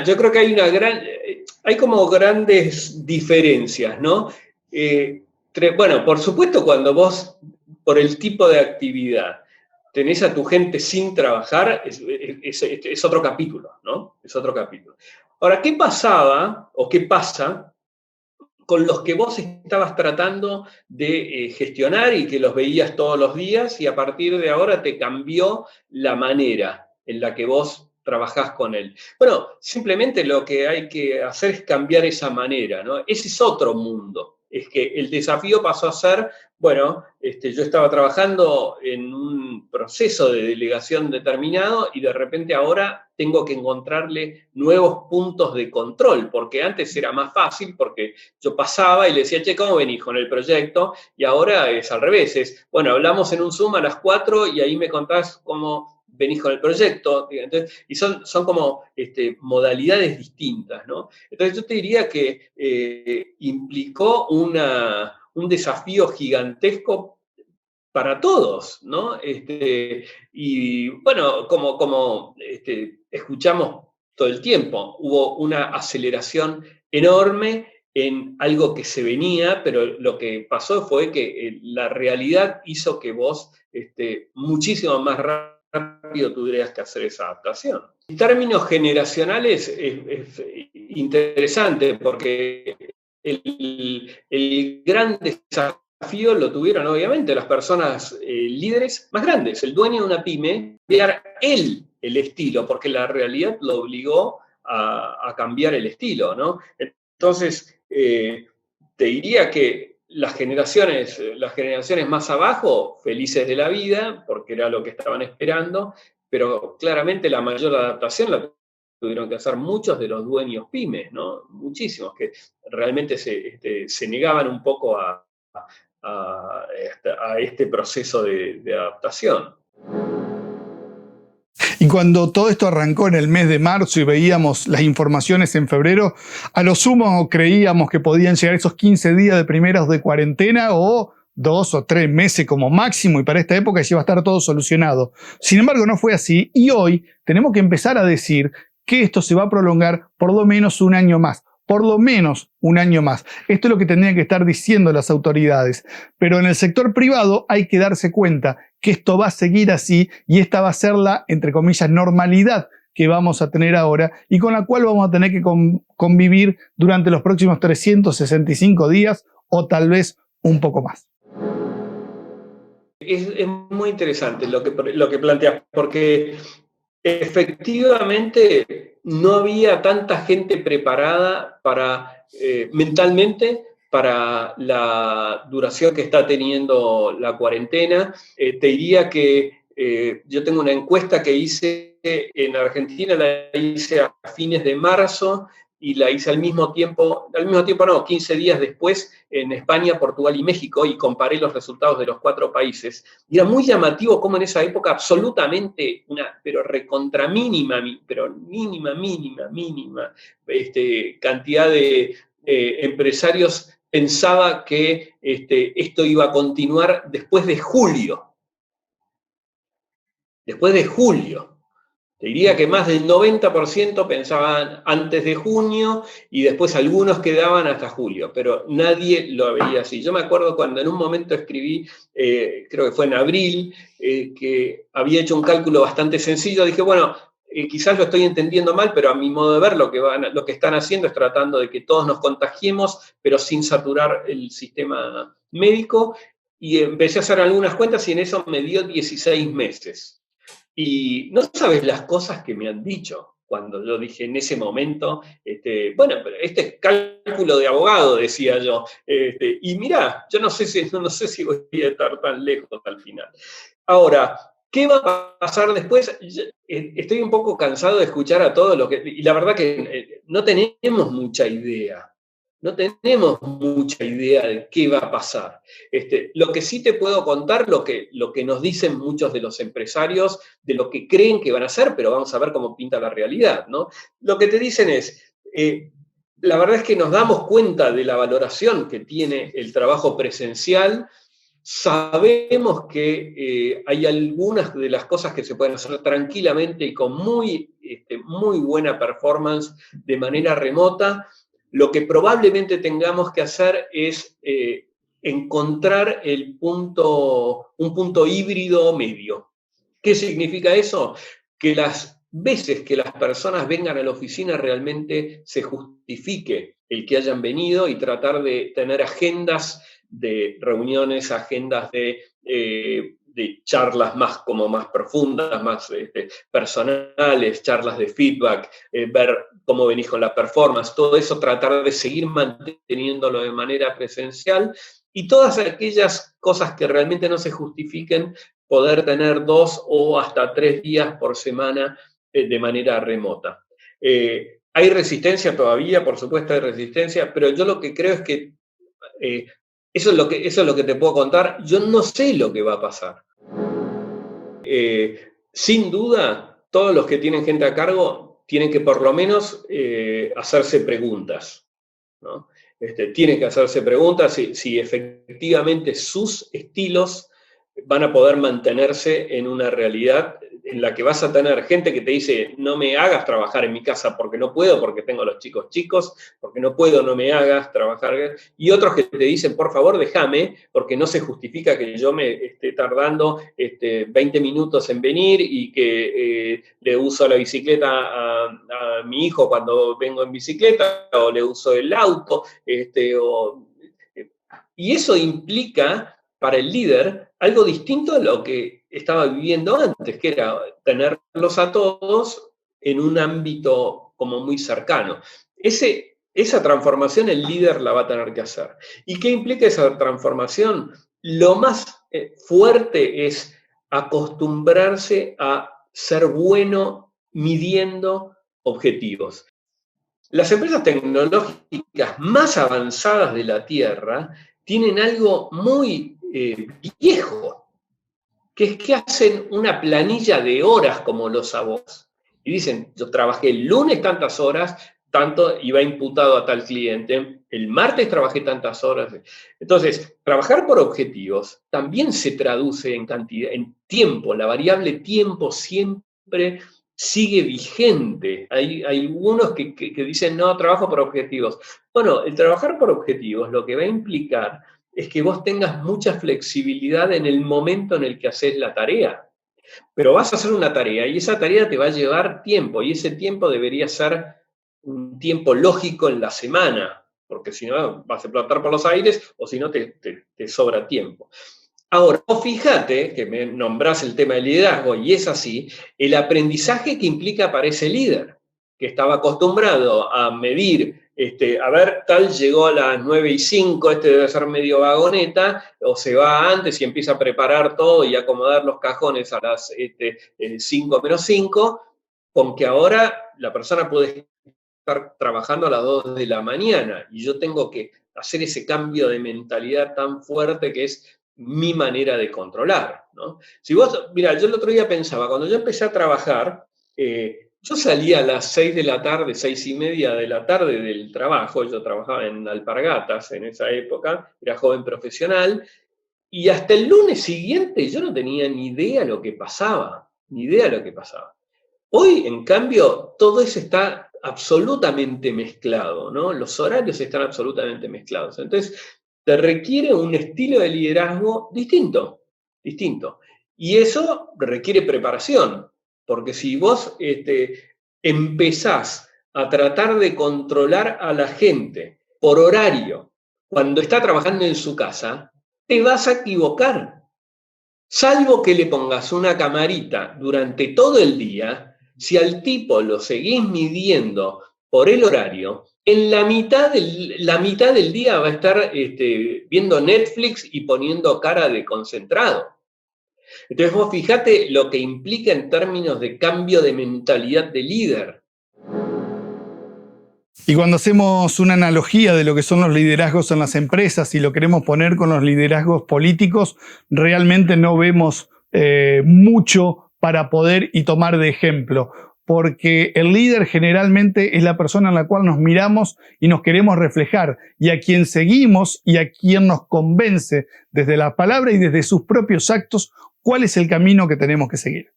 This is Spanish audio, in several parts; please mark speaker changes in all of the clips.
Speaker 1: yo creo que hay como grandes diferencias, ¿no? Bueno, por supuesto, cuando vos, por el tipo de actividad, tenés a tu gente sin trabajar, es otro capítulo, ¿no? Es otro capítulo. Ahora, ¿qué pasaba o qué pasa con los que vos estabas tratando de gestionar y que los veías todos los días y a partir de ahora te cambió la manera en la que vos trabajás con él? Bueno, simplemente lo que hay que hacer es cambiar esa manera, ¿no? Ese es otro mundo. Es que el desafío pasó a ser, bueno, yo estaba trabajando en un proceso de delegación determinado y de repente ahora tengo que encontrarle nuevos puntos de control, porque antes era más fácil, porque yo pasaba y le decía, che, ¿cómo venís con el proyecto? Y ahora es al revés, bueno, hablamos en un Zoom a las 4 y ahí me contás cómo venís con el proyecto. Entonces, y son como modalidades distintas, ¿no? Entonces yo te diría que implicó un desafío gigantesco para todos, ¿no? Y bueno, como escuchamos todo el tiempo, hubo una aceleración enorme en algo que se venía, pero lo que pasó fue que la realidad hizo que vos muchísimo más rápido tuvieras que hacer esa adaptación. En términos generacionales es interesante porque el gran desafío lo tuvieron obviamente las personas líderes más grandes, el dueño de una pyme, cambiar él el estilo, porque la realidad lo obligó a cambiar el estilo, ¿no? Entonces, te diría que las generaciones más abajo, felices de la vida, porque era lo que estaban esperando, pero claramente la mayor adaptación la tuvieron que hacer muchos de los dueños pymes, ¿no? Muchísimos, que realmente se negaban un poco a este proceso de adaptación.
Speaker 2: Y cuando todo esto arrancó en el mes de marzo y veíamos las informaciones en febrero, a lo sumo creíamos que podían llegar esos 15 días de primeros de cuarentena o 2 o 3 meses como máximo, y para esta época ya iba a estar todo solucionado. Sin embargo, no fue así, y hoy tenemos que empezar a decir que esto se va a prolongar por lo menos un año más. Por lo menos un año más. Esto es lo que tendrían que estar diciendo las autoridades. Pero en el sector privado hay que darse cuenta que esto va a seguir así y esta va a ser la, entre comillas, normalidad que vamos a tener ahora y con la cual vamos a tener que convivir durante los próximos 365 días o tal vez un poco más.
Speaker 1: Es muy interesante lo que planteas, porque efectivamente no había tanta gente preparada mentalmente para la duración que está teniendo la cuarentena. Te diría que yo tengo una encuesta que hice en Argentina, la hice a fines de marzo y la hice al mismo tiempo no, 15 días después en España, Portugal y México, y comparé los resultados de los 4 países. Y era muy llamativo cómo en esa época absolutamente pero recontra mínima, pero mínima, cantidad de empresarios pensaba que esto iba a continuar después de julio. Después de julio. Te diría que más del 90% pensaban antes de junio y después algunos quedaban hasta julio, pero nadie lo veía así. Yo me acuerdo cuando en un momento escribí, creo que fue en abril, que había hecho un cálculo bastante sencillo. Dije, bueno, quizás lo estoy entendiendo mal, pero a mi modo de ver lo que están haciendo es tratando de que todos nos contagiemos, pero sin saturar el sistema médico. Y empecé a hacer algunas cuentas y en eso me dio 16 meses. Y no sabes las cosas que me han dicho cuando yo dije en ese momento, bueno, pero este es cálculo de abogado, decía yo. Y mirá, yo no sé si voy a estar tan lejos al final. Ahora, ¿qué va a pasar después? Estoy un poco cansado de escuchar a todos los que... Y la verdad que no tenemos mucha idea. No tenemos mucha idea de qué va a pasar. Lo que sí te puedo contar, lo que nos dicen muchos de los empresarios, de lo que creen que van a hacer, pero vamos a ver cómo pinta la realidad, ¿no? Lo que te dicen es, la verdad es que nos damos cuenta de la valoración que tiene el trabajo presencial, Sabemos que hay algunas de las cosas que se pueden hacer tranquilamente y con muy buena performance de manera remota. Lo que probablemente tengamos que hacer es encontrar un punto híbrido medio. ¿Qué significa eso? Que las veces que las personas vengan a la oficina realmente se justifique el que hayan venido y tratar de tener agendas de reuniones, agendas de charlas más profundas, más personales, charlas de feedback, ver cómo venís con la performance, todo eso tratar de seguir manteniéndolo de manera presencial, y todas aquellas cosas que realmente no se justifiquen, poder tener 2 o hasta 3 días por semana de manera remota. Hay resistencia todavía, por supuesto hay resistencia, pero yo lo que creo es que eso es lo que te puedo contar. Yo no sé lo que va a pasar. Sin duda, todos los que tienen gente a cargo tienen que por lo menos hacerse preguntas, ¿no? Tienen que hacerse preguntas si efectivamente sus estilos van a poder mantenerse en una realidad en la que vas a tener gente que te dice: no me hagas trabajar en mi casa porque no puedo, porque tengo a los chicos, porque no puedo, no me hagas trabajar. Y otros que te dicen: por favor, déjame, porque no se justifica que yo me esté tardando 20 minutos en venir y que le uso la bicicleta a mi hijo cuando vengo en bicicleta, o le uso el auto, y eso implica para el líder algo distinto a lo que estaba viviendo antes, que era tenerlos a todos en un ámbito como muy cercano. Esa transformación el líder la va a tener que hacer. ¿Y qué implica esa transformación? Lo más fuerte es acostumbrarse a ser bueno midiendo objetivos. Las empresas tecnológicas más avanzadas de la Tierra tienen algo muy viejo, que es que hacen una planilla de horas como los abogados. Y dicen: yo trabajé el lunes tantas horas, tanto, y va imputado a tal cliente, el martes trabajé tantas horas. Entonces, trabajar por objetivos también se traduce en cantidad, en tiempo. La variable tiempo siempre sigue vigente. Hay algunos que dicen: no, trabajo por objetivos. Bueno, el trabajar por objetivos lo que va a implicar es que vos tengas mucha flexibilidad en el momento en el que haces la tarea. Pero vas a hacer una tarea y esa tarea te va a llevar tiempo, y ese tiempo debería ser un tiempo lógico en la semana, porque si no vas a explotar por los aires, o si no te sobra tiempo. Ahora, fíjate que me nombrás el tema del liderazgo, y es así, el aprendizaje que implica para ese líder, que estaba acostumbrado a medir, a ver, tal llegó a las 9:05, debe ser medio vagoneta, o se va antes y empieza a preparar todo y acomodar los cajones a las 5:05, con que ahora la persona puede estar trabajando a las 2 de la mañana, y yo tengo que hacer ese cambio de mentalidad tan fuerte que es mi manera de controlar, ¿no? Si vos, mira, yo el otro día pensaba, cuando yo empecé a trabajar, yo salía a las 6 de la tarde, 6:30 de la tarde del trabajo. Yo trabajaba en Alpargatas en esa época, era joven profesional, y hasta el lunes siguiente yo no tenía ni idea lo que pasaba, ni idea lo que pasaba. Hoy, en cambio, todo eso está absolutamente mezclado, ¿no? Los horarios están absolutamente mezclados. Entonces, te requiere un estilo de liderazgo distinto. Y eso requiere preparación, porque si vos empezás a tratar de controlar a la gente por horario cuando está trabajando en su casa, te vas a equivocar. Salvo que le pongas una camarita durante todo el día, si al tipo lo seguís midiendo por el horario, en la mitad del día va a estar viendo Netflix y poniendo cara de concentrado. Entonces vos fijate lo que implica en términos de cambio de mentalidad de líder.
Speaker 2: Y cuando hacemos una analogía de lo que son los liderazgos en las empresas y lo queremos poner con los liderazgos políticos, realmente no vemos mucho para poder y tomar de ejemplo. porque el líder generalmente es la persona en la cual nos miramos y nos queremos reflejar, y a quien seguimos y a quien nos convence desde la palabra y desde sus propios actos cuál es el camino que tenemos que seguir.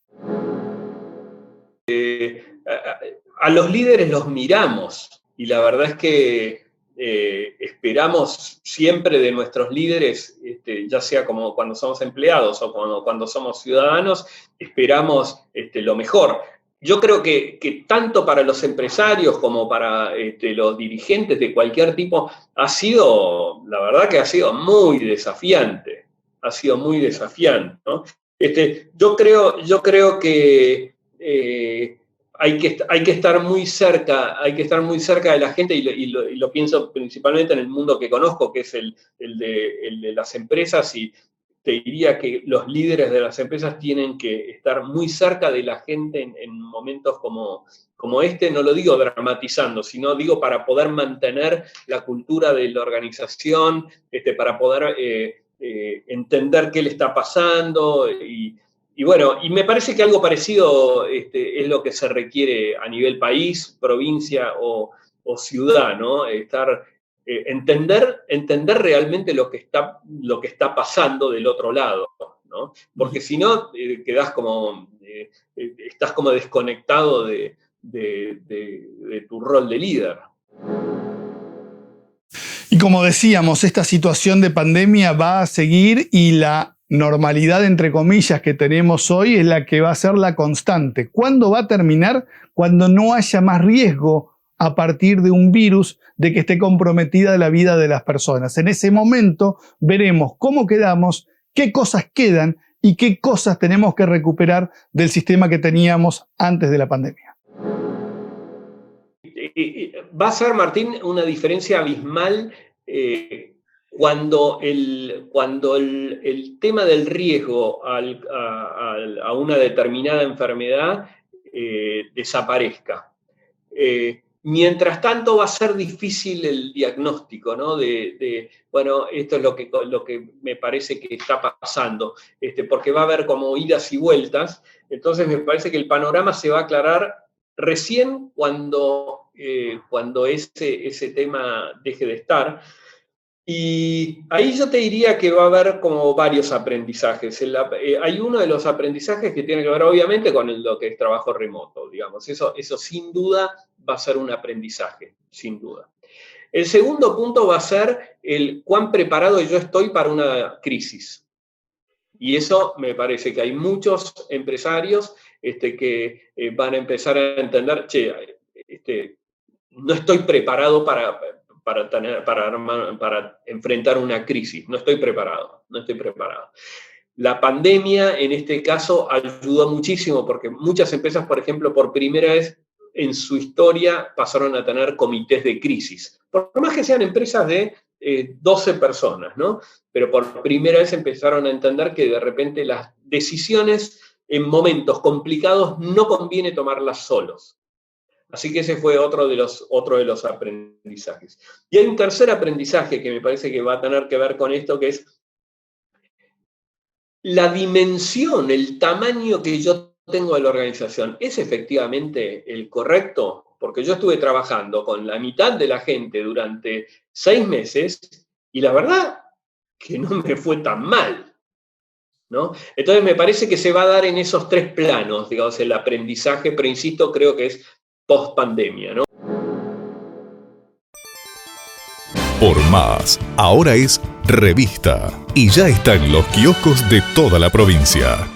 Speaker 1: A los líderes los miramos, y la verdad es que esperamos siempre de nuestros líderes, ya sea como cuando somos empleados o cuando somos ciudadanos, esperamos lo mejor. Yo creo que tanto para los empresarios como para los dirigentes de cualquier tipo la verdad que ha sido muy desafiante. Ha sido muy desafiante, ¿no? Yo creo que hay que estar muy cerca de la gente, y lo pienso principalmente en el mundo que conozco, que es el de las empresas, y te diría que los líderes de las empresas tienen que estar muy cerca de la gente en momentos como no lo digo dramatizando, sino digo para poder mantener la cultura de la organización, para poder entender qué le está pasando, y bueno, y me parece que algo parecido es lo que se requiere a nivel país, provincia o ciudad, ¿no? Entender realmente lo que está pasando del otro lado, ¿no? Porque si no, estás como desconectado de tu rol de líder.
Speaker 2: Y como decíamos, esta situación de pandemia va a seguir, y la normalidad, entre comillas, que tenemos hoy es la que va a ser la constante. ¿Cuándo va a terminar? Cuando no haya más riesgo a partir de un virus de que esté comprometida la vida de las personas. En ese momento veremos cómo quedamos, qué cosas quedan y qué cosas tenemos que recuperar del sistema que teníamos antes de la pandemia.
Speaker 1: Va a ser, Martín, una diferencia abismal cuando el tema del riesgo a una determinada enfermedad desaparezca. Mientras tanto va a ser difícil el diagnóstico, ¿no? Bueno, esto es lo que me parece que está pasando, porque va a haber como idas y vueltas. Entonces me parece que el panorama se va a aclarar recién cuando ese tema deje de estar. Y ahí yo te diría que va a haber como varios aprendizajes. Hay uno de los aprendizajes que tiene que ver obviamente con lo que es trabajo remoto, digamos. Eso sin duda va a ser un aprendizaje, sin duda. El segundo punto va a ser el cuán preparado yo estoy para una crisis. Y eso me parece que hay muchos empresarios que van a empezar a entender, no estoy preparado para enfrentar una crisis. No estoy preparado. La pandemia, en este caso, ayudó muchísimo, porque muchas empresas, por ejemplo, por primera vez en su historia pasaron a tener comités de crisis. Por más que sean empresas de 12 personas, ¿no? Pero por primera vez empezaron a entender que de repente las decisiones en momentos complicados no conviene tomarlas solos. Así que ese fue otro de los aprendizajes. Y hay un tercer aprendizaje que me parece que va a tener que ver con esto, que es la dimensión, el tamaño que yo tengo de la organización. ¿Es efectivamente el correcto? Porque yo estuve trabajando con la mitad de la gente durante 6 meses y la verdad que no me fue tan mal, ¿no? Entonces me parece que se va a dar en esos 3 planos, digamos, el aprendizaje, pero insisto, creo que es post pandemia, ¿no?
Speaker 3: Por Más, ahora es revista y ya está en los kioscos de toda la provincia.